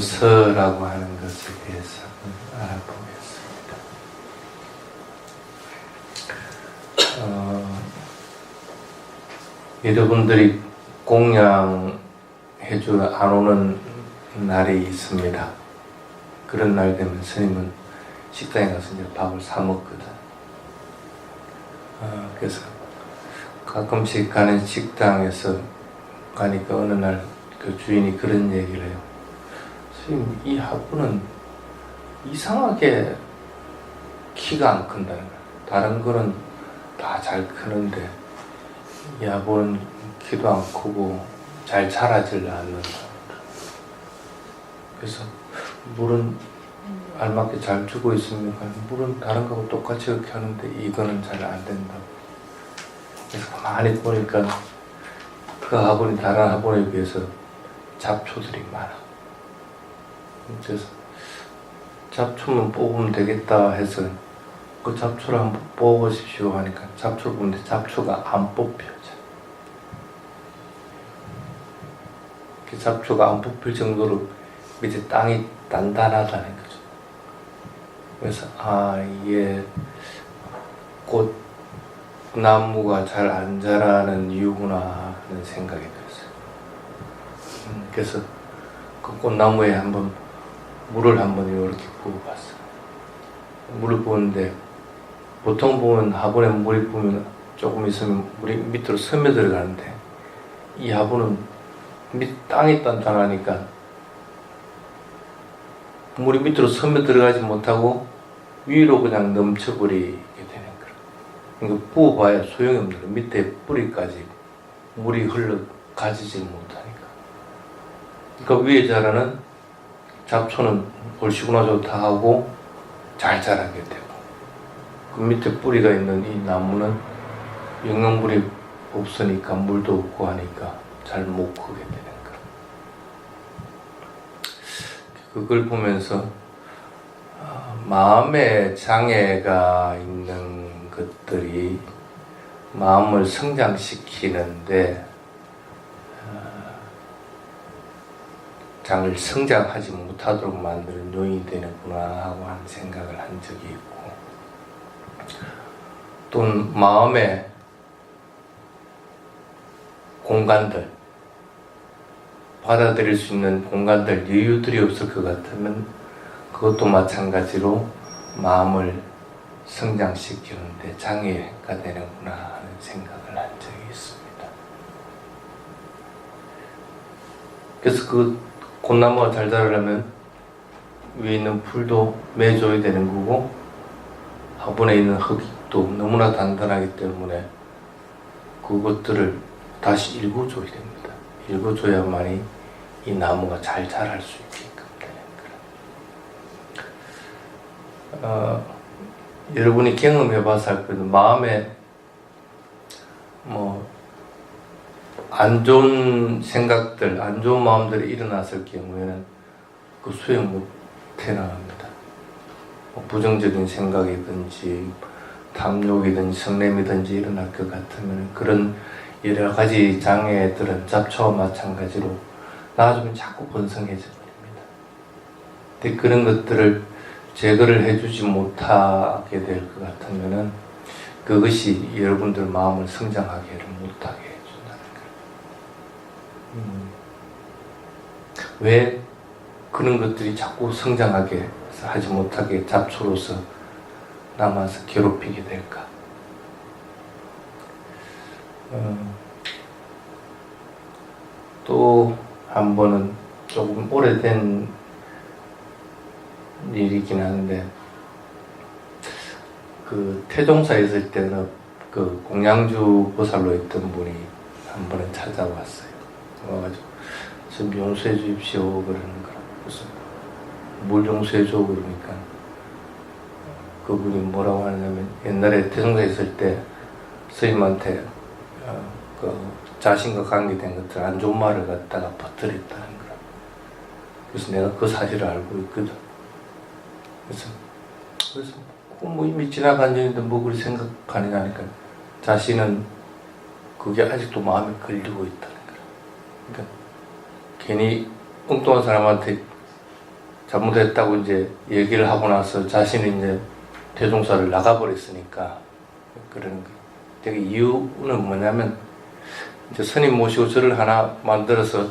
용서라고 하는 것에 대해서 알아보겠습니다. 여러분들이 공양해주러 안 오는 날이 있습니다. 그런 날 되면 스님은 식당에 가서 이제 밥을 사 먹거든. 그래서 가끔씩 가는 식당에서 가니까 어느 날 그 주인이 그런 얘기를 해요. 스님, 이 하부는 이상하게 키가 안 큰다는 거야. 다른 거는 다 잘 크는데 이 하부는 키도 안 크고 잘 자라질 않는다. 그래서 물은 알맞게 잘 주고 있으면 물은 다른 거하고 똑같이 이렇게 하는데 이거는 잘 안 된다. 그래서 가만히 보니까 그 화분이 다른 화분에 비해서 잡초들이 많아. 그래서 잡초만 뽑으면 되겠다 해서 그 잡초를 한번 뽑아보십시오 하니까 잡초를 뽑는데 잡초가 안 뽑혀져. 그 잡초가 안 뽑힐 정도로 밑에 땅이 단단하다는 거죠. 그래서 이게 꽃나무가 잘 안 자라는 이유구나 하는 생각이 들었어요. 그래서 그 꽃나무에 한번 물을 한번 이렇게 부어봤어요. 물을 부었는데 보통 보면 화분에 물이 부으면 조금 있으면 물이 밑으로 스며들어가는데 이 화분은 땅이 단단하니까 물이 밑으로 스며들어가지 못하고 위로 그냥 넘쳐버리게 되는 거예요. 그러니까 부어봐야 소용이 없는 거예요. 밑에 뿌리까지 물이 흘러가지질 못하니까. 그러니까 위에 자라는 잡초는 올시구나 좋다 하고 잘 자라게 되고 그 밑에 뿌리가 있는 이 나무는 영양분이 없으니까 물도 없고 하니까 잘 못 크게 되는 거예요. 그걸 보면서 마음에 장애가 있는 것들이 마음을 성장시키는데 장을 성장하지 못하도록 만드는 요인이 되는구나 하고 하는 생각을 한 적이 있고, 또는 마음의 공간들, 받아들일 수 있는 공간들, 여유들이 없을 것 같으면 그것도 마찬가지로 마음을 성장시키는데 장애가 되는구나 하는 생각을 한 적이 있습니다. 그래서 그 꽃나무가 잘 자라려면 위에 있는 풀도 매줘야 되는 거고 화분에 있는 흙도 너무나 단단하기 때문에 그것들을 다시 일궈줘야 됩니다. 일궈줘야만이 이 나무가 잘 자랄 수 있게끔 되는 거예요. 여러분이 경험해봐서 알 거예요. 마음에 안 좋은 생각들, 안 좋은 마음들이 일어났을 경우에는 그 수용 못해 나갑니다. 부정적인 생각이든지 탐욕이든지 성냄이든지 일어날 것 같으면 그런 여러 가지 장애들은 잡초와 마찬가지로 나중에 자꾸 번성해져 버립니다. 근데 그런 것들을 제거를 해주지 못하게 될 것 같으면은 그것이 여러분들 마음을 성장하기를 못하게 해준다는 거예요. 왜 그런 것들이 자꾸 성장하게 하지 못하게 잡초로서 남아서 괴롭히게 될까? 또 한 번은 조금 오래된 일이긴 한데, 그 태종사에 있을 때는 그 공양주 보살로 있던 분이 한 번은 찾아왔어요. 와가지고 좀 용서해 주십시오 그러는 거라. 그래서 뭘 용서해 줘 그러니까 그분이 뭐라고 하냐면 옛날에 태종사에 있을 때 스님한테 그 자신과 관계된 것들 안 좋은 말을 갖다가 퍼뜨렸다는 거라. 그래서 내가 그 사실을 알고 있거든. 그래서 뭐 이미 지나간 일인데 뭐 그리 생각하느냐 하니까 자신은 그게 아직도 마음에 걸리고 있다는 거야. 그러니까 괜히 엉뚱한 사람한테 잘못했다고 이제 얘기를 하고 나서 자신이 이제 대종사를 나가버렸으니까 그러는 거예요. 되게 이유는 뭐냐면 이제 스님 모시고 절을 하나 만들어서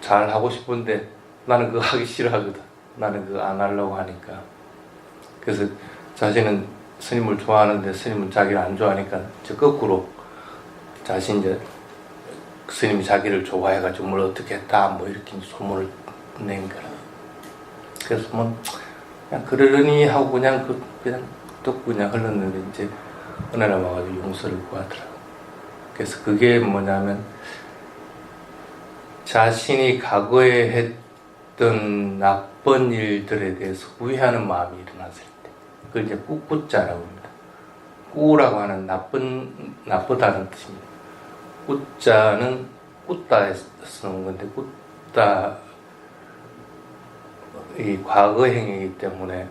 잘 하고 싶은데 나는 그거 하기 싫어하거든. 나는 그거 안 하려고 하니까. 그래서 자신은 스님을 좋아하는데 스님은 자기를 안 좋아하니까 저 거꾸로 자신 이제 스님이 자기를 좋아해가지고 뭘 어떻게 했다 뭐 이렇게 소문을 낸 거라. 그래서 뭐 그냥 그러려니 하고 그냥 또 그냥 흘렀는데 이제 어느 날 와가지고 용서를 구하더라고. 그래서 그게 뭐냐면 자신이 과거에 했던 나쁜 일들에 대해서 후회하는 마음이 일어났을 때 그걸 이제 꾸꾸자라고 합니다. 꾸라고 하는 나쁘다는 뜻입니다. 꾸자는 꾸다에 쓰는 건데 꾸다 이 과거 행위이기 때문에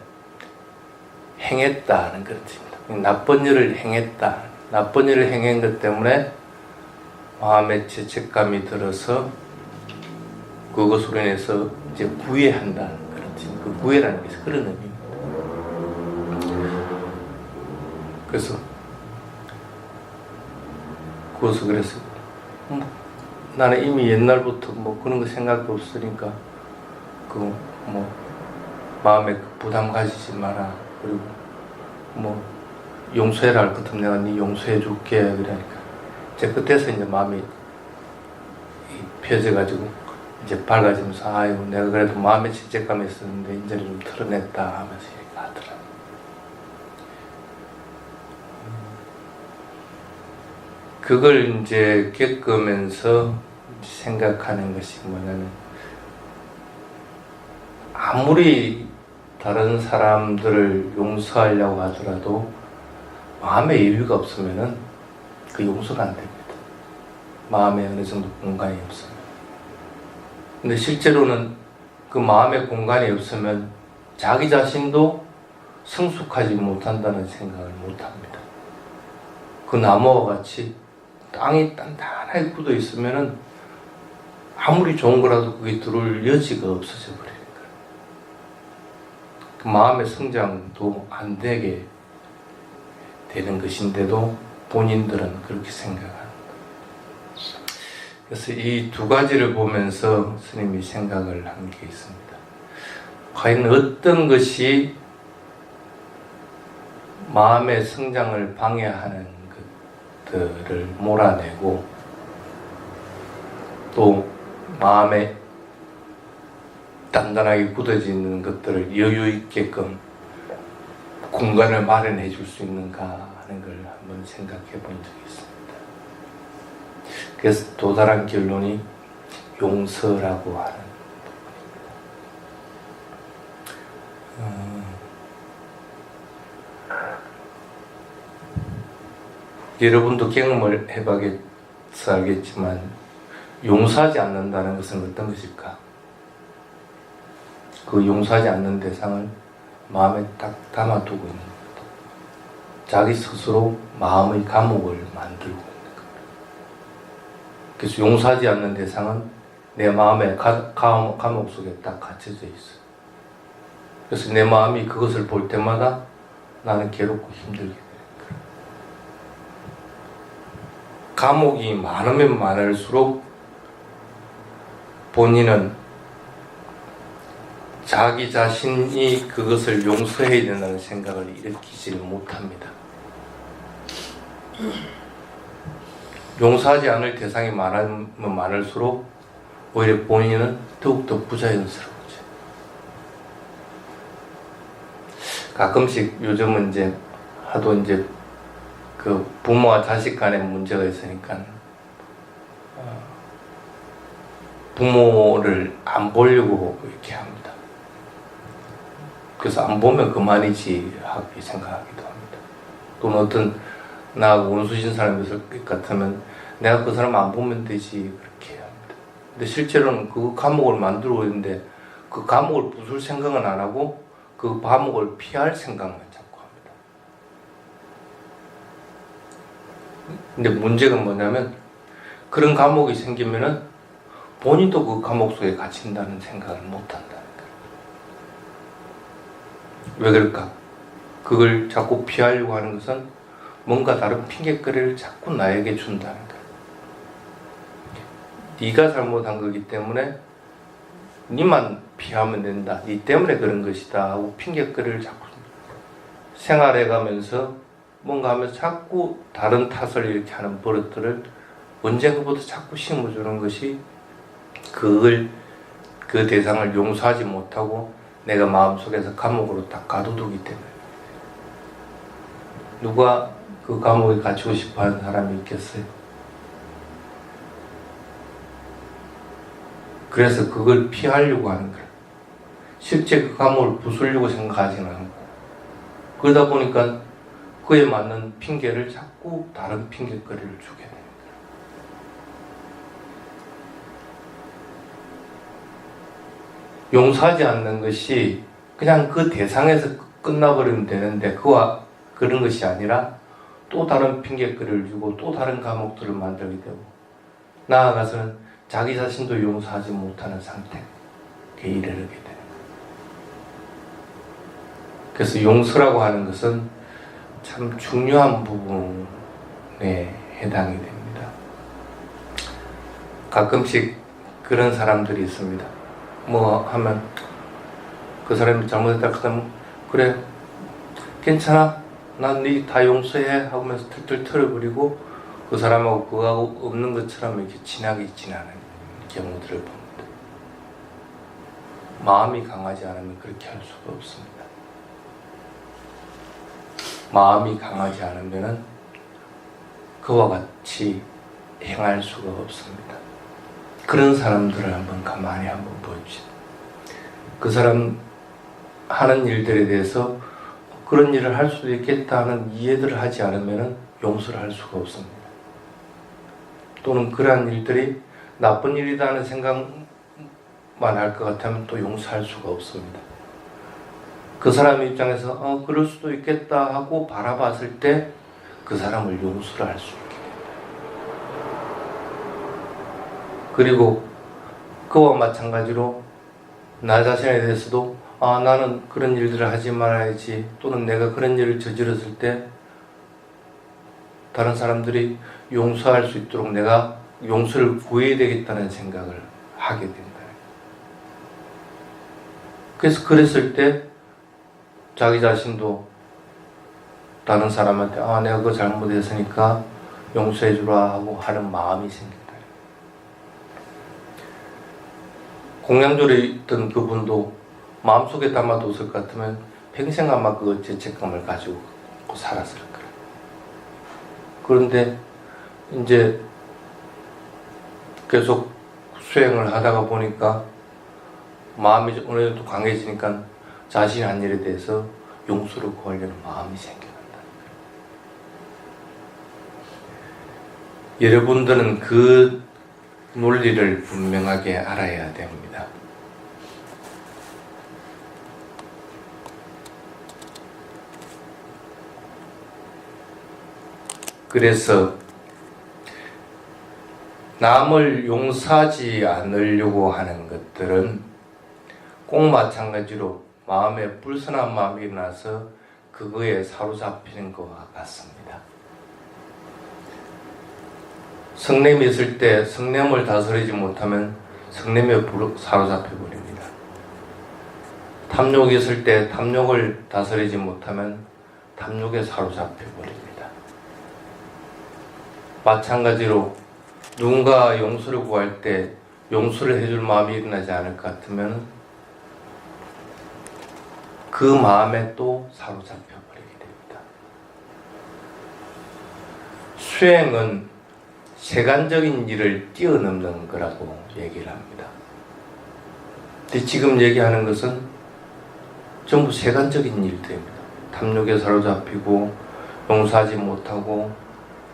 행했다는 그런 뜻입니다. 나쁜 일을 행했다. 나쁜 일을 행한 것 때문에 마음에 죄책감이 들어서 그것으로 인해서 이제 구애한다는 그런 뜻. 그 구애라는 게 그런 의미입니다. 그래서 그것을 그래서 나는 이미 옛날부터 뭐 그런 거 생각도 없으니까 그 뭐 마음에 부담 가지지 마라. 그리고 뭐 용서해라 할 것 같으면 내가 네 용서해 줄게 그러니까 이제 그때서 이제 마음이 펴져가지고 이제 밝아지면서 아이고 내가 그래도 마음에 죄책감이 있었는데 이제는 좀 털어냈다 하면서 이렇게 하더라. 그걸 이제 겪으면서 생각하는 것이 뭐냐면 아무리 다른 사람들을 용서하려고 하더라도 마음의 여유가 없으면은 그 용서가 안 됩니다. 마음에 어느 정도 공간이 없으면. 근데 실제로는 그 마음의 공간이 없으면 자기 자신도 성숙하지 못한다는 생각을 못합니다. 그 나무와 같이 땅이 단단하게 굳어 있으면은 아무리 좋은 거라도 그게 들어올 여지가 없어져 버려요. 그 마음의 성장도 안 되게 되는 것인데도 본인들은 그렇게 생각합니다. 그래서 이 두 가지를 보면서 스님이 생각을 한 게 있습니다. 과연 어떤 것이 마음의 성장을 방해하는 것들을 몰아내고 또 마음에 단단하게 굳어지는 것들을 여유 있게끔 공간을 마련해 줄 수 있는가 하는 걸 한번 생각해 본 적이 있습니다. 그래서 도달한 결론이 용서라고 하는 부분입니다. 여러분도 경험을 해봐서 알겠지만 용서하지 않는다는 것은 어떤 것일까? 그 용서하지 않는 대상을 마음에 딱 담아두고 있는 겁니다. 자기 스스로 마음의 감옥을 만들고 있는 겁니다. 그래서 용서하지 않는 대상은 내 마음의 감옥 속에 딱 갇혀져 있어요. 그래서 내 마음이 그것을 볼 때마다 나는 괴롭고 힘들게 되는 거예요. 감옥이 많으면 많을수록 본인은 자기 자신이 그것을 용서해야 된다는 생각을 일으키지를 못합니다. 용서하지 않을 대상이 많으면 많을수록 오히려 본인은 더욱더 부자연스러워져요. 가끔씩 요즘은 이제 하도 이제 그 부모와 자식 간에 문제가 있으니까 부모를 안 보려고 이렇게 합니다. 그래서 안 보면 그만이지 하고 생각하기도 합니다. 또는 어떤 나하고 원수진 사람이 있을 것 같으면 내가 그 사람 안 보면 되지 그렇게 합니다. 근데 실제로는 그 감옥을 만들고 있는데 그 감옥을 부술 생각은 안 하고 그 감옥을 피할 생각만 자꾸 합니다. 근데 문제가 뭐냐면 그런 감옥이 생기면은 본인도 그 감옥 속에 갇힌다는 생각을 못 한다는 거예요. 왜 그럴까? 그걸 자꾸 피하려고 하는 것은 뭔가 다른 핑계거리를 자꾸 나에게 준다는 거야. 네가 잘못한 거기 때문에 네만 피하면 된다. 네 때문에 그런 것이다 하고 핑계거리를 자꾸 생활해가면서 뭔가 하면서 자꾸 다른 탓을 이렇게 하는 버릇들을 언젠가부터 자꾸 심어주는 것이 그 대상을 용서하지 못하고 내가 마음속에서 감옥으로 딱 가둬두기 때문에. 누가 그 감옥에 갇히고 싶어하는 사람이 있겠어요? 그래서 그걸 피하려고 하는 거예요. 실제 그 감옥을 부수려고 생각하지는 않고, 그러다 보니까 그에 맞는 핑계를 자꾸 다른 핑계거리를 주게 됩니다. 용서하지 않는 것이 그냥 그 대상에서 끝나버리면 되는데, 그런 것이 아니라 또 다른 핑계거리를 주고 또 다른 감옥들을 만들게 되고, 나아가서는 자기 자신도 용서하지 못하는 상태에 이르게 되는 거예요. 그래서 용서라고 하는 것은 참 중요한 부분에 해당이 됩니다. 가끔씩 그런 사람들이 있습니다. 뭐 하면 그 사람이 잘못했다 그러면 그래 괜찮아 난 네 다 용서해 하면서 툴툴 털어버리고 그 사람하고 그거하고 없는 것처럼 이렇게 친하게 지나는 경우들을 봅니다. 마음이 강하지 않으면 그렇게 할 수가 없습니다. 마음이 강하지 않으면 그와 같이 행할 수가 없습니다. 그런 사람들을 한번 가만히 한번 보십시오. 그 사람 하는 일들에 대해서 그런 일을 할 수도 있겠다 하는 이해들을 하지 않으면 용서를 할 수가 없습니다. 또는 그러한 일들이 나쁜 일이다 하는 생각만 할 것 같으면 또 용서할 수가 없습니다. 그 사람 입장에서 그럴 수도 있겠다 하고 바라봤을 때 그 사람을 용서를 할 수 있게 됩니다. 그리고 그와 마찬가지로 나 자신에 대해서도 나는 그런 일들을 하지 말아야지, 또는 내가 그런 일을 저질렀을 때 다른 사람들이 용서할 수 있도록 내가 용서를 구해야 되겠다는 생각을 하게 된다. 그래서 그랬을 때 자기 자신도 다른 사람한테 내가 그거 잘못했으니까 용서해 주라 하고 하는 마음이 생긴다. 공양졸에 있던 그분도 마음속에 담아뒀을 것 같으면 평생 아마 그 죄책감을 가지고 살았을 거예요. 그런데 이제 계속 수행을 하다가 보니까 마음이 어느 정도 강해지니까 자신이 한 일에 대해서 용서를 구하려는 마음이 생겨난다. 여러분들은 그 논리를 분명하게 알아야 됩니다. 그래서 남을 용서하지 않으려고 하는 것들은 꼭 마찬가지로 마음에 불선한 마음이 나서 그거에 사로잡히는 것과 같습니다. 성냄이 있을 때 성냄을 다스리지 못하면 성냄에 사로잡혀 버립니다. 탐욕이 있을 때 탐욕을 다스리지 못하면 탐욕에 사로잡혀 버립니다. 마찬가지로 누군가 용서를 구할 때 용서를 해줄 마음이 일어나지 않을 것 같으면 그 마음에 또 사로잡혀 버리게 됩니다. 수행은 세간적인 일을 뛰어넘는 거라고 얘기를 합니다. 근데 지금 얘기하는 것은 전부 세간적인 일들입니다. 탐욕에 사로잡히고 용서하지 못하고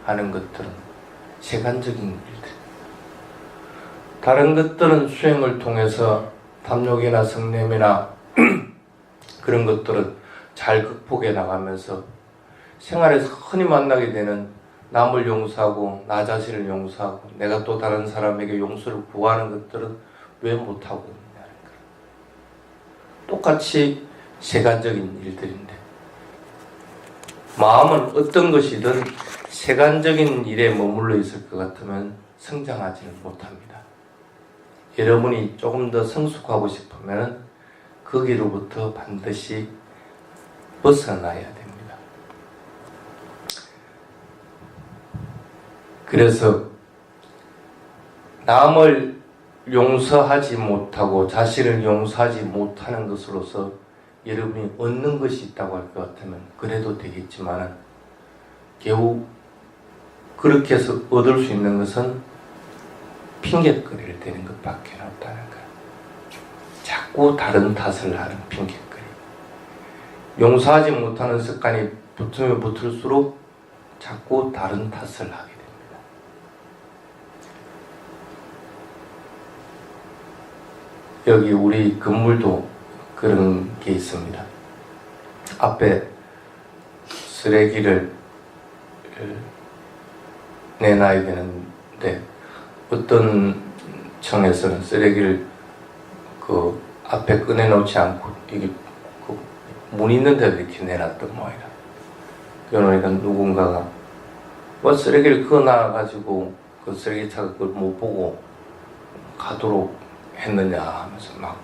하는 것들은 세간적인 일들. 다른 것들은 수행을 통해서 탐욕이나 성냄이나 그런 것들은 잘 극복해 나가면서 생활에서 흔히 만나게 되는 남을 용서하고 나 자신을 용서하고 내가 또 다른 사람에게 용서를 구하는 것들은 왜 못하고 있느냐는 거예요. 똑같이 세간적인 일들인데, 마음은 어떤 것이든 세간적인 일에 머물러 있을 것 같으면 성장하지는 못합니다. 여러분이 조금 더 성숙하고 싶으면 거기로부터 반드시 벗어나야 됩니다. 그래서 남을 용서하지 못하고 자신을 용서하지 못하는 것으로서 여러분이 얻는 것이 있다고 할 것 같으면 그래도 되겠지만, 겨우 그렇게 해서 얻을 수 있는 것은 핑계거리를 대는 것밖에 없다는 거예요. 자꾸 다른 탓을 하는 핑계거리. 용서하지 못하는 습관이 붙으면 붙을수록 자꾸 다른 탓을 하게 됩니다. 여기 우리 건물도 그런 게 있습니다. 앞에 쓰레기를 내놔야 되는데, 어떤 청에서는 쓰레기를 그 앞에 꺼내놓지 않고 이게 그 문 있는 데도 이렇게 내놨던 모양이라. 그러니까 누군가가 뭐 쓰레기를 그어놔가지고 그 쓰레기차가 그걸 못 보고 가도록 했느냐 하면서 막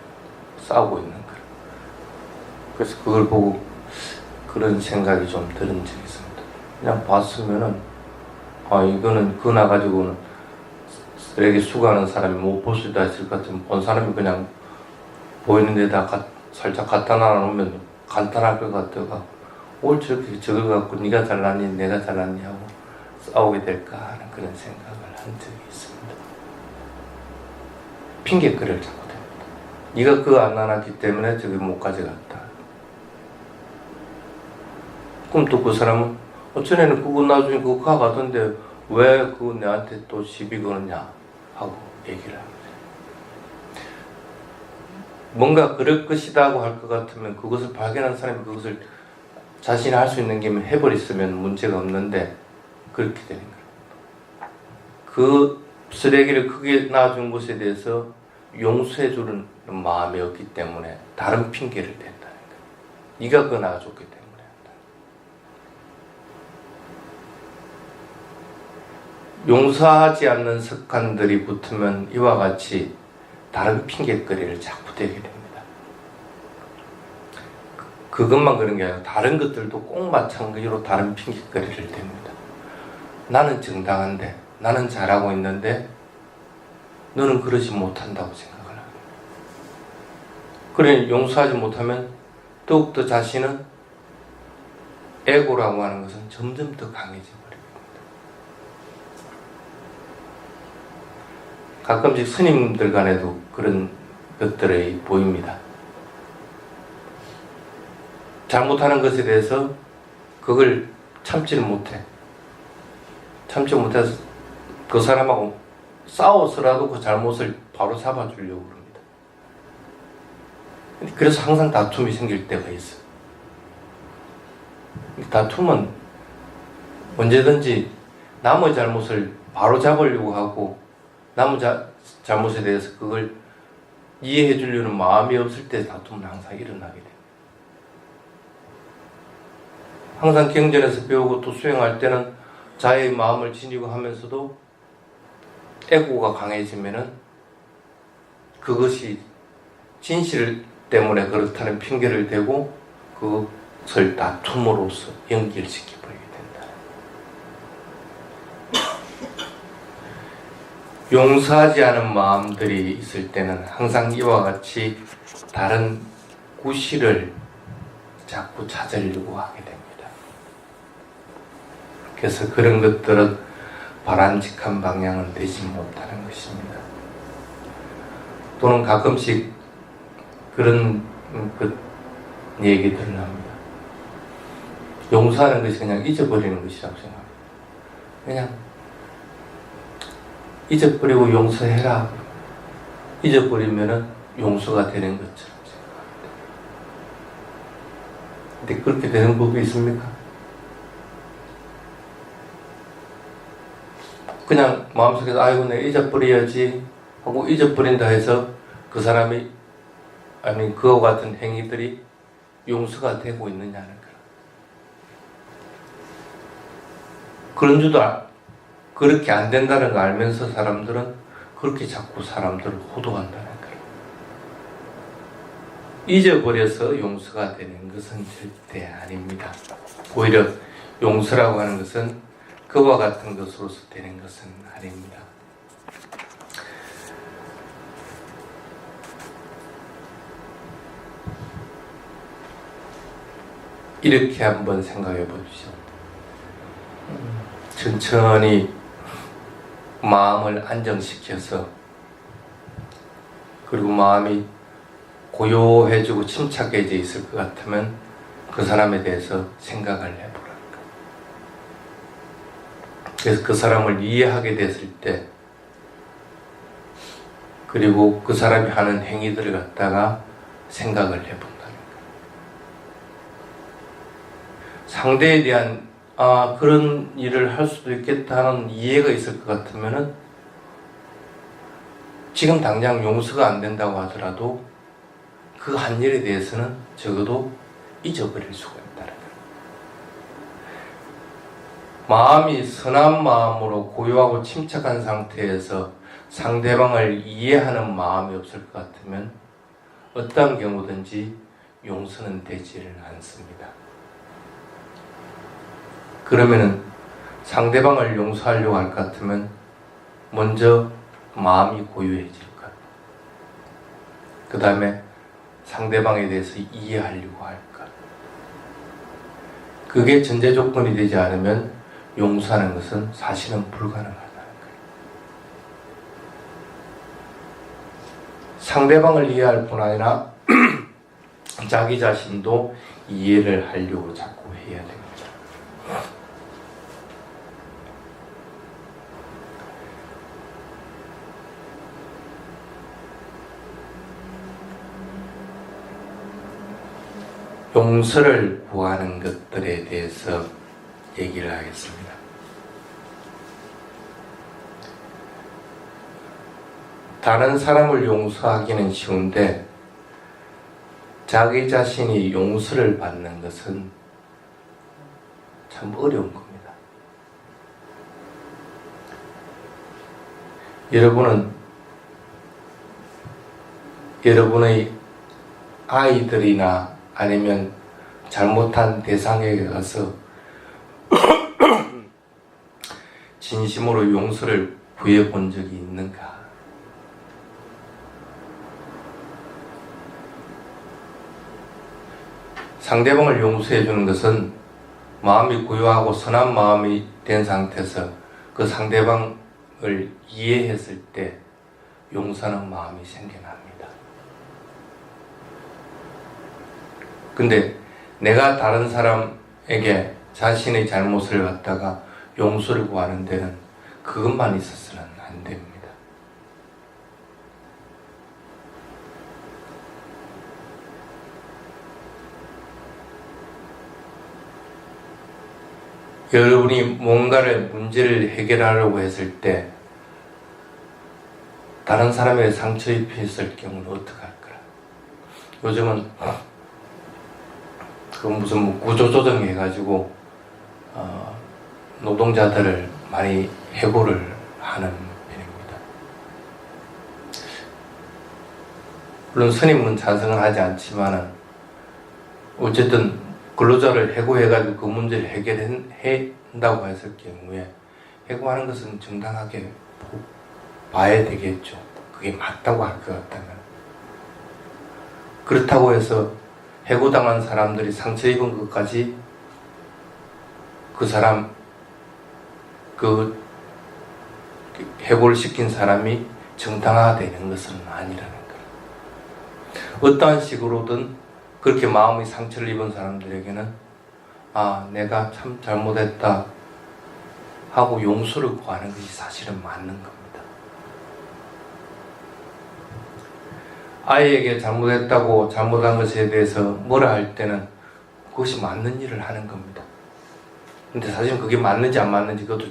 싸우고 있는 거예요. 그래서 그걸 보고 그런 생각이 좀 들은 적이 있습니다. 그냥 봤으면은, 아, 이거는 그어놔가지고는 쓰레기 수거하는 사람이 못 볼 수도 있을 것 같으면 본 사람이 그냥 보이는 데다 살짝 갖다 놔놓으면 간단할 것 같다가 올 저렇게 저걸 갖고 네가 잘났니 내가 잘났니 하고 싸우게 될까 하는 그런 생각을 한 적이 있습니다. 핑계거리를 자꾸 됩니다. 네가 그거 안 놔놨기 때문에 저기 못 가져갔다. 그럼 또 그 사람은 전에는 그거 나중에 그거 가가던데 왜 그거 내한테 또 시비 거느냐 하고 얘기를 합니다. 뭔가 그럴 것이다 고 할 것 같으면 그것을 발견한 사람이 그것을 자신이 할 수 있는 게면 해버렸으면 문제가 없는데, 그렇게 되는 거예요. 그 쓰레기를 크게 놔준 것에 대해서 용서해주는 마음이 없기 때문에 다른 핑계를 댄다는 거예요. 네가 그거 놔줬기 때문에. 용서하지 않는 습관들이 붙으면 이와 같이 다른 핑계거리를 자꾸 대게 됩니다. 그것만 그런 게 아니라 다른 것들도 꼭 마찬가지로 다른 핑계거리를 댑니다. 나는 정당한데, 나는 잘하고 있는데 너는 그러지 못한다고 생각을 합니다. 그래 용서하지 못하면 더욱더 자신은 에고라고 하는 것은 점점 더 강해져 버립니다. 가끔씩 스님들 간에도 그런 것들이 보입니다. 잘못하는 것에 대해서 그걸 참지를 못해. 참지 못해서 그 사람하고 싸워서라도 그 잘못을 바로 잡아주려고 합니다. 그래서 항상 다툼이 생길 때가 있어요. 다툼은 언제든지 남의 잘못을 바로 잡으려고 하고 남의 잘못에 대해서 그걸 이해해 주려는 마음이 없을 때 다툼은 항상 일어나게 돼요. 항상 경전에서 배우고 또 수행할 때는 자의 마음을 지니고 하면서도 에고가 강해지면은 그것이 진실 때문에 그렇다는 핑계를 대고 그것을 다툼으로써 연결시켜 버리게 된다. 용서하지 않은 마음들이 있을 때는 항상 이와 같이 다른 구실을 자꾸 찾으려고 하게 됩니다. 그래서 그런 것들은 바람직한 방향은 되지 못하는 것입니다. 또는 가끔씩 그런 얘기들을 합니다. 용서하는 것이 그냥 잊어버리는 것이라고 생각합니다. 그냥 잊어버리고 용서해라. 잊어버리면은 용서가 되는 것처럼 생각합니다. 근데 그렇게 되는 법이 있습니까? 그냥 마음속에서 아이고 내가 잊어버려야지 하고 잊어버린다 해서 그 사람이 아니 그와 같은 행위들이 용서가 되고 있느냐는 거라. 그런 줄도 그렇게 안 된다는 거 알면서 사람들은 그렇게 자꾸 사람들을 호도한다는 거라. 잊어버려서 용서가 되는 것은 절대 아닙니다. 오히려 용서라고 하는 것은 그와 같은 것으로서 되는 것은 아닙니다. 이렇게 한번 생각해 보십시오. 천천히 마음을 안정시켜서, 그리고 마음이 고요해지고 침착해져 있을 것 같으면 그 사람에 대해서 생각을 해보라는 거예요. 그래서 그 사람을 이해하게 됐을 때, 그리고 그 사람이 하는 행위들을 갖다가 생각을 해본다는 거예요. 상대에 대한 그런 일을 할 수도 있겠다 하는 이해가 있을 것 같으면은 지금 당장 용서가 안 된다고 하더라도 그 한 일에 대해서는 적어도 잊어버릴 수가 있다는 거예요. 마음이 선한 마음으로 고요하고 침착한 상태에서 상대방을 이해하는 마음이 없을 것 같으면 어떠한 경우든지 용서는 되지를 않습니다. 그러면은 상대방을 용서하려고 할 것 같으면 먼저 마음이 고요해질 것, 그 다음에 상대방에 대해서 이해하려고 할 것, 그게 전제 조건이 되지 않으면 용서하는 것은 사실은 불가능하다는 거예요. 상대방을 이해할 뿐 아니라 자기 자신도 이해를 하려고 자꾸 해야 됩니다. 용서를 구하는 것들에 대해서 얘기를 하겠습니다. 다른 사람을 용서하기는 쉬운데 자기 자신이 용서를 받는 것은 참 어려운 겁니다. 여러분은 여러분의 아이들이나 아니면 잘못한 대상에게 가서 진심으로 용서를 구해 본 적이 있는가? 상대방을 용서해 주는 것은 마음이 고요하고 선한 마음이 된 상태에서 그 상대방을 이해했을 때 용서하는 마음이 생겨납니다. 근데 내가 다른 사람에게 자신의 잘못을 갖다가 용서를 구하는 데는 그것만 있어서는 안 됩니다. 여러분이 뭔가를 문제를 해결하려고 했을 때 다른 사람에게 상처 입혔을 경우는 어떻게 할까요? 요즘은 그 무슨 구조조정 해가지고 노동자들을 많이 해고를 하는 편입니다. 물론 스님은 찬성을 하지 않지만은 어쨌든 근로자를 해고해가지고 그 문제를 해결한다고 했을 경우에 해고하는 것은 정당하게 봐야 되겠죠. 그게 맞다고 할 것 같다면. 그렇다고 해서 해고당한 사람들이 상처 입은 것까지 그 사람, 그 해고를 시킨 사람이 정당화되는 것은 아니라는 거예요. 어떠한 식으로든 그렇게 마음이 상처를 입은 사람들에게는 내가 참 잘못했다 하고 용서를 구하는 것이 사실은 맞는 겁니다. 아이에게 잘못했다고 잘못한 것에 대해서 뭐라 할 때는 그것이 맞는 일을 하는 겁니다. 근데 사실 그게 맞는지 안 맞는지 그것도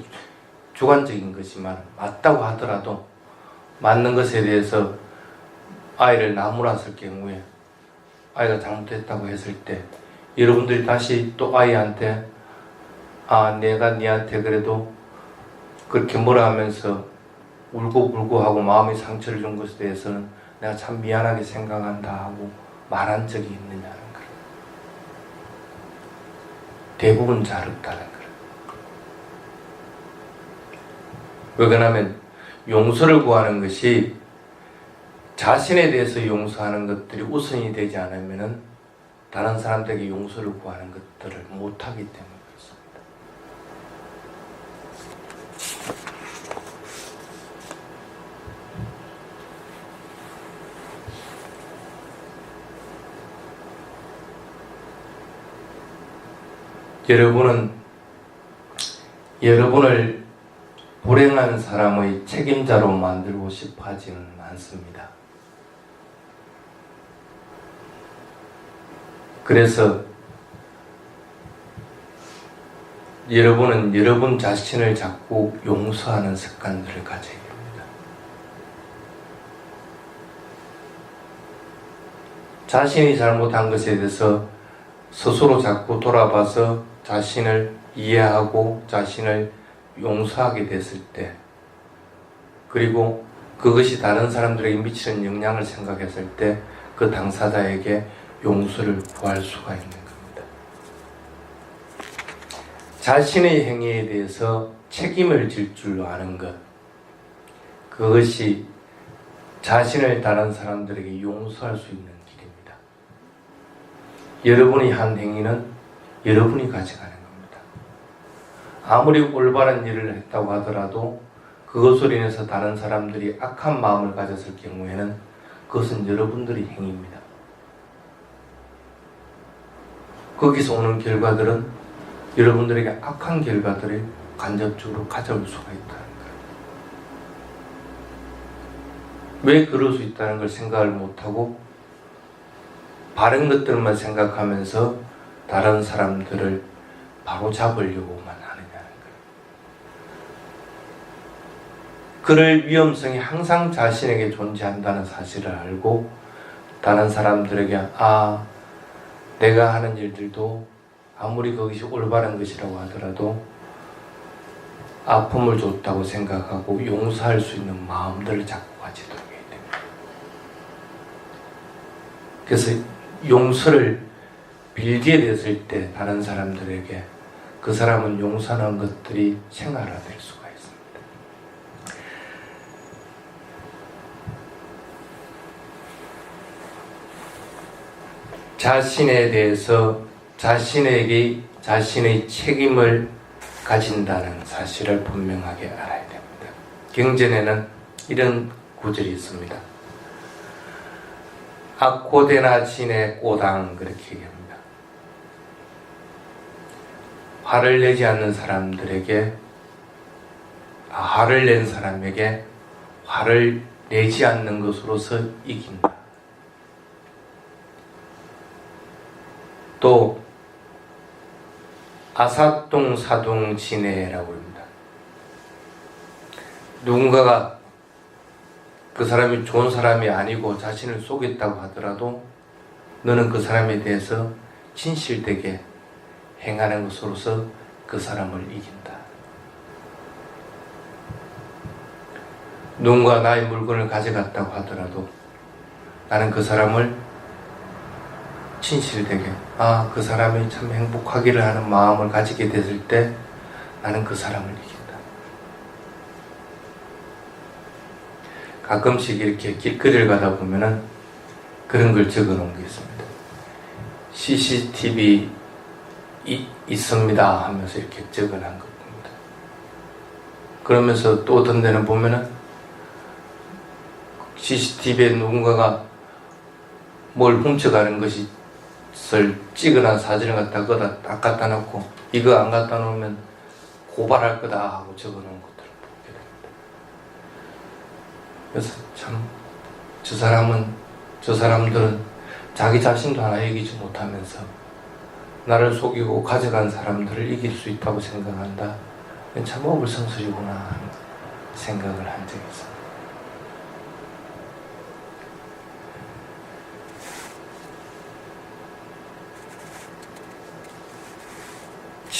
주관적인 거지만 맞다고 하더라도 맞는 것에 대해서 아이를 나무랐을 경우에 아이가 잘못했다고 했을 때 여러분들이 다시 또 아이한테 내가 니한테 그래도 그렇게 뭐라 하면서 울고불고 하고 마음의 상처를 준 것에 대해서는 내가 참 미안하게 생각한다 하고 말한 적이 있느냐는 거예요. 대부분 잘 없다는 거예요. 왜 그러냐면 용서를 구하는 것이 자신에 대해서 용서하는 것들이 우선이 되지 않으면 다른 사람들에게 용서를 구하는 것들을 못하기 때문에 그렇습니다. 여러분을 불행한 사람의 책임자로 만들고 싶어 하지는 않습니다. 그래서 여러분은 여러분 자신을 자꾸 용서하는 습관들을 가져야 됩니다. 자신이 잘못한 것에 대해서 스스로 자꾸 돌아봐서 자신을 이해하고 자신을 용서하게 됐을 때, 그리고 그것이 다른 사람들에게 미치는 영향을 생각했을 때 그 당사자에게 용서를 구할 수가 있는 겁니다. 자신의 행위에 대해서 책임을 질 줄 아는 것, 그것이 자신을 다른 사람들에게 용서할 수 있는 길입니다. 여러분이 한 행위는 여러분이 가져가는 겁니다. 아무리 올바른 일을 했다고 하더라도 그것으로 인해서 다른 사람들이 악한 마음을 가졌을 경우에는 그것은 여러분들의 행위입니다. 거기서 오는 결과들은 여러분들에게 악한 결과들을 간접적으로 가져올 수가 있다는 거예요. 왜 그럴 수 있다는 걸 생각을 못하고 바른 것들만 생각하면서 다른 사람들을 바로 잡으려고만 하느냐는 거예요. 그럴 위험성이 항상 자신에게 존재한다는 사실을 알고 다른 사람들에게 내가 하는 일들도 아무리 그것이 올바른 것이라고 하더라도 아픔을 줬다고 생각하고 용서할 수 있는 마음들을 자꾸 가지도록 해야 됩니다. 그래서 용서를 빌게 됐을 때 다른 사람들에게 그 사람은 용서하는 것들이 생활화될 수가 있습니다. 자신에 대해서 자신에게 자신의 책임을 가진다는 사실을 분명하게 알아야 됩니다. 경전에는 이런 구절이 있습니다. 아코데나 진의 꼬당, 그렇게 얘기합니다. 화를 내지 않는 사람들에게, 화를 낸 사람에게 화를 내지 않는 것으로서 이긴다. 또 아사똥 사동 진해라고 합니다. 누군가가 그 사람이 좋은 사람이 아니고 자신을 속였다고 하더라도 너는 그 사람에 대해서 진실되게 행하는 것으로서 그 사람을 이긴다. 누군가 나의 물건을 가져갔다고 하더라도 나는 그 사람을 진실되게 그 사람이 참 행복하기를 하는 마음을 가지게 됐을 때 나는 그 사람을 이긴다. 가끔씩 이렇게 길거리를 가다 보면은 그런 걸 적어 놓은 게 있습니다. CCTV 있습니다 하면서 이렇게 적어 놓은 겁니다. 그러면서 또 어떤 데는 보면은 CCTV에 누군가가 뭘 훔쳐가는 것이 찍어놓은 사진을 갖다 딱 갖다 놓고 이거 안 갖다 놓으면 고발할 거다 하고 적어 놓은 것들을 보게 됩니다. 그래서 참 저 사람들은 자기 자신도 하나 이기지 못하면서 나를 속이고 가져간 사람들을 이길 수 있다고 생각한다. 참 어불성설이구나 하는 생각을 한 적이 있습니다.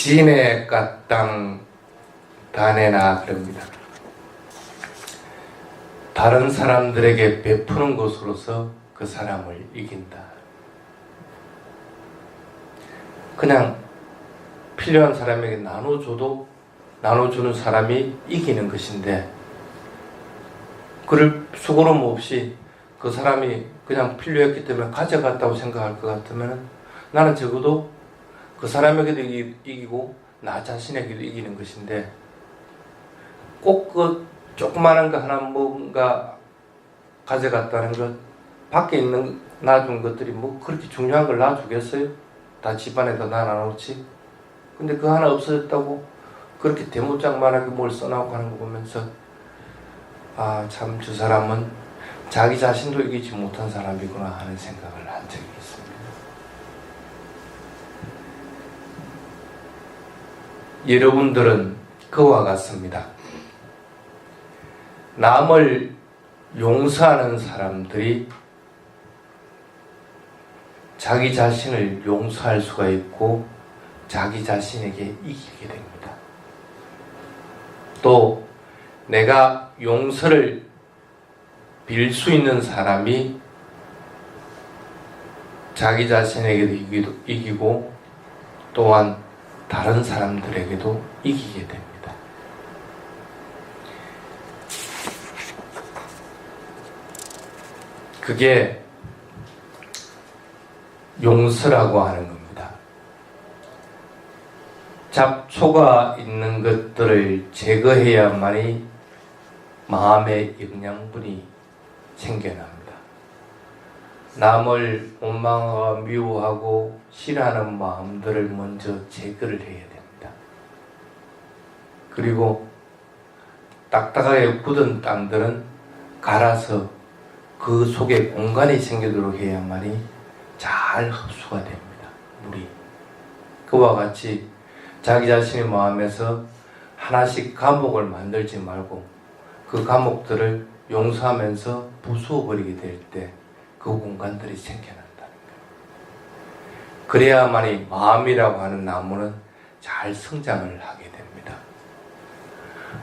진에 까땅 다내나 그럽니다. 다른 사람들에게 베푸는 것으로서 그 사람을 이긴다. 그냥 필요한 사람에게 나눠줘도 나눠주는 사람이 이기는 것인데, 그럴 수고름 없이 그 사람이 그냥 필요했기 때문에 가져갔다고 생각할 것 같으면 나는 적어도 그 사람에게도 이기고 나 자신에게도 이기는 것인데, 꼭 그 조그마한 거 하나 뭔가 가져갔다는 것, 밖에 있는 놔둔 것들이 뭐 그렇게 중요한 걸 놔주겠어요? 다 집안에다 놔놓지. 근데 그 하나 없어졌다고 그렇게 대문짝만하게 뭘 써나오고 하는 거 보면서, 아, 참 저 사람은 자기 자신도 이기지 못한 사람이구나 하는 생각을 한 적이 있습니다. 여러분들은 그와 같습니다. 남을 용서하는 사람들이 자기 자신을 용서할 수가 있고 자기 자신에게 이기게 됩니다. 또 내가 용서를 빌 수 있는 사람이 자기 자신에게도 이기고 또한 다른 사람들에게도 이기게 됩니다. 그게 용서라고 하는 겁니다. 잡초가 있는 것들을 제거해야만이 마음의 영양분이 생겨납니다. 남을 원망하고 미워하고 싫어하는 마음들을 먼저 제거를 해야 됩니다. 그리고 딱딱하게 굳은 땅들은 갈아서 그 속에 공간이 생기도록 해야만이 잘 흡수가 됩니다. 물이. 그와 같이 자기 자신의 마음에서 하나씩 감옥을 만들지 말고 그 감옥들을 용서하면서 부수어버리게 될 때 그 공간들이 생겨난다는 거예요. 그래야만이 마음이라고 하는 나무는 잘 성장을 하게 됩니다.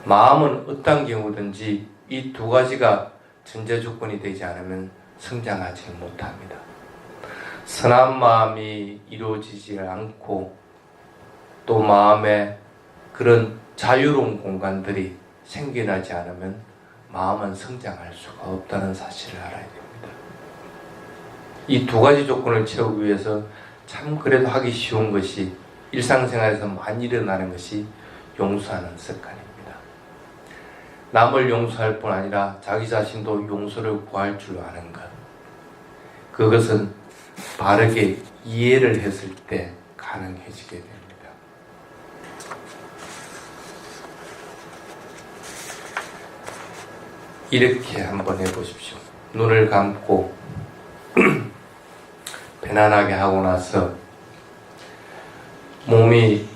마음은 어떤 경우든지 이 두 가지가 전제 조건이 되지 않으면 성장하지 못합니다. 선한 마음이 이루어지지 않고 또 마음에 그런 자유로운 공간들이 생겨나지 않으면 마음은 성장할 수가 없다는 사실을 알아야 됩니다. 이 두 가지 조건을 채우기 위해서 참 그래도 하기 쉬운 것이 일상생활에서 많이 일어나는 것이 용서하는 습관입니다. 남을 용서할 뿐 아니라 자기 자신도 용서를 구할 줄 아는 것, 그것은 바르게 이해를 했을 때 가능해지게 됩니다. 이렇게 한번 해보십시오. 눈을 감고 편안하게 하고 나서 몸이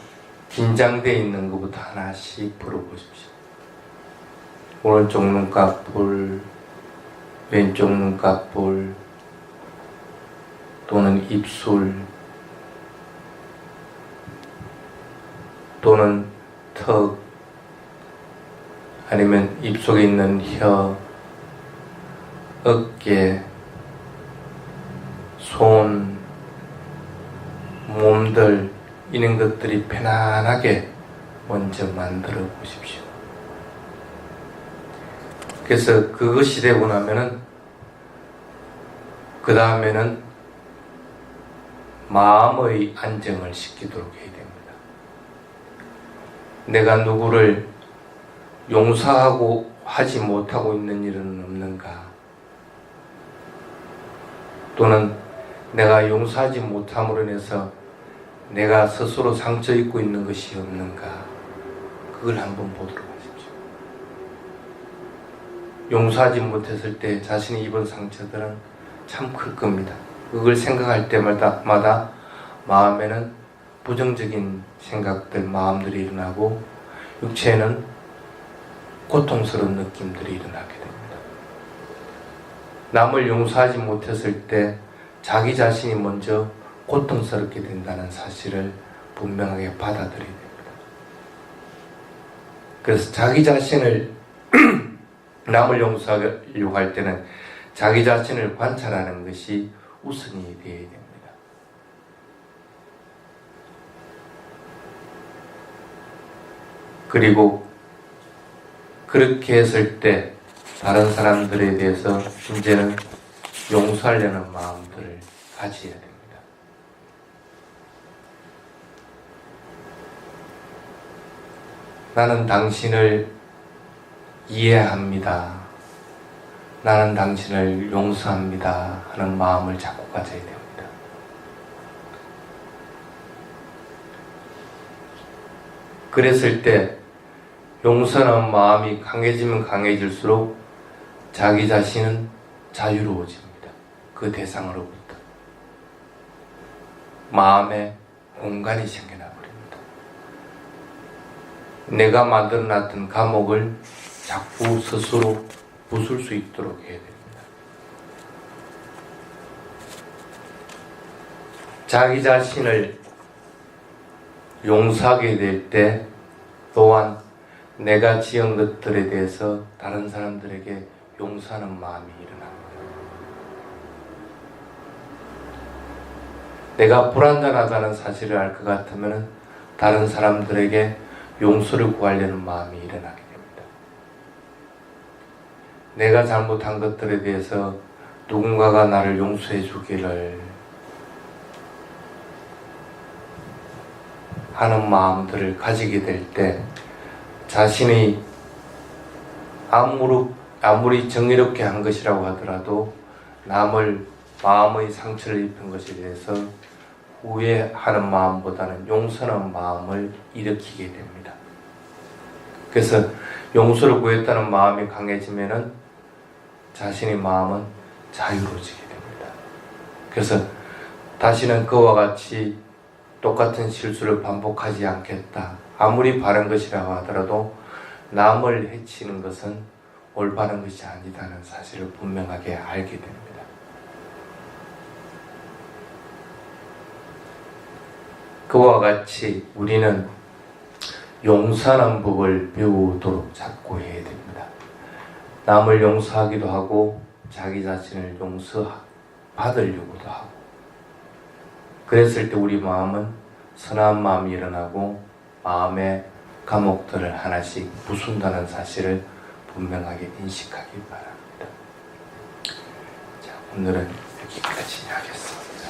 긴장되어 있는 것부터 하나씩 풀어보십시오. 오른쪽 눈꺼풀, 왼쪽 눈꺼풀, 또는 입술, 또는 턱, 아니면 입속에 있는 혀, 어깨, 손, 몸들, 이런 것들이 편안하게 먼저 만들어 보십시오. 그래서 그것이 되고 나면은 그 다음에는 마음의 안정을 시키도록 해야 됩니다. 내가 누구를 용서하고 하지 못하고 있는 일은 없는가? 또는 내가 용서하지 못함으로 인해서 내가 스스로 상처 입고 있는 것이 없는가? 그걸 한번 보도록 하십시오. 용서하지 못했을 때 자신이 입은 상처들은 참 클 겁니다. 그걸 생각할 때마다 마음에는 부정적인 생각들, 마음들이 일어나고 육체에는 고통스러운 느낌들이 일어나게 됩니다. 남을 용서하지 못했을 때 자기 자신이 먼저 고통스럽게 된다는 사실을 분명하게 받아들여야 됩니다. 그래서 자기 자신을 남을 용서하려고 할 때는 자기 자신을 관찰하는 것이 우선이 되어야 됩니다. 그리고 그렇게 했을 때 다른 사람들에 대해서 이제는 용서하려는 마음들을 가져야 됩니다. 나는 당신을 이해합니다. 나는 당신을 용서합니다. 하는 마음을 자꾸 가져야 됩니다. 그랬을 때 용서하는 마음이 강해지면 강해질수록 자기 자신은 자유로워집니다. 그 대상으로부터. 마음에 공간이 생겨나 버립니다. 내가 만들어놨던 감옥을 자꾸 스스로 부술 수 있도록 해야 됩니다. 자기 자신을 용서하게 될 때 또한 내가 지은 것들에 대해서 다른 사람들에게 용서하는 마음이 일어납니다. 내가 불완전하다는 사실을 알 것 같으면 다른 사람들에게 용서를 구하려는 마음이 일어나게 됩니다. 내가 잘못한 것들에 대해서 누군가가 나를 용서해 주기를 하는 마음들을 가지게 될 때 자신이 아무리 정의롭게 한 것이라고 하더라도 남을 마음의 상처를 입힌 것에 대해서 후회하는 마음보다는 용서하는 마음을 일으키게 됩니다. 그래서 용서를 구했다는 마음이 강해지면은 자신의 마음은 자유로워지게 됩니다. 그래서 다시는 그와 같이 똑같은 실수를 반복하지 않겠다. 아무리 바른 것이라고 하더라도 남을 해치는 것은 올바른 것이 아니다는 사실을 분명하게 알게 됩니다. 그와 같이 우리는 용서하는 법을 배우도록 자꾸 해야 됩니다. 남을 용서하기도 하고 자기 자신을 용서받으려고도 하고 그랬을 때 우리 마음은 선한 마음이 일어나고 마음의 감옥들을 하나씩 부순다는 사실을 분명하게 인식하기 바랍니다. 자, 오늘은 여기까지 하겠습니다.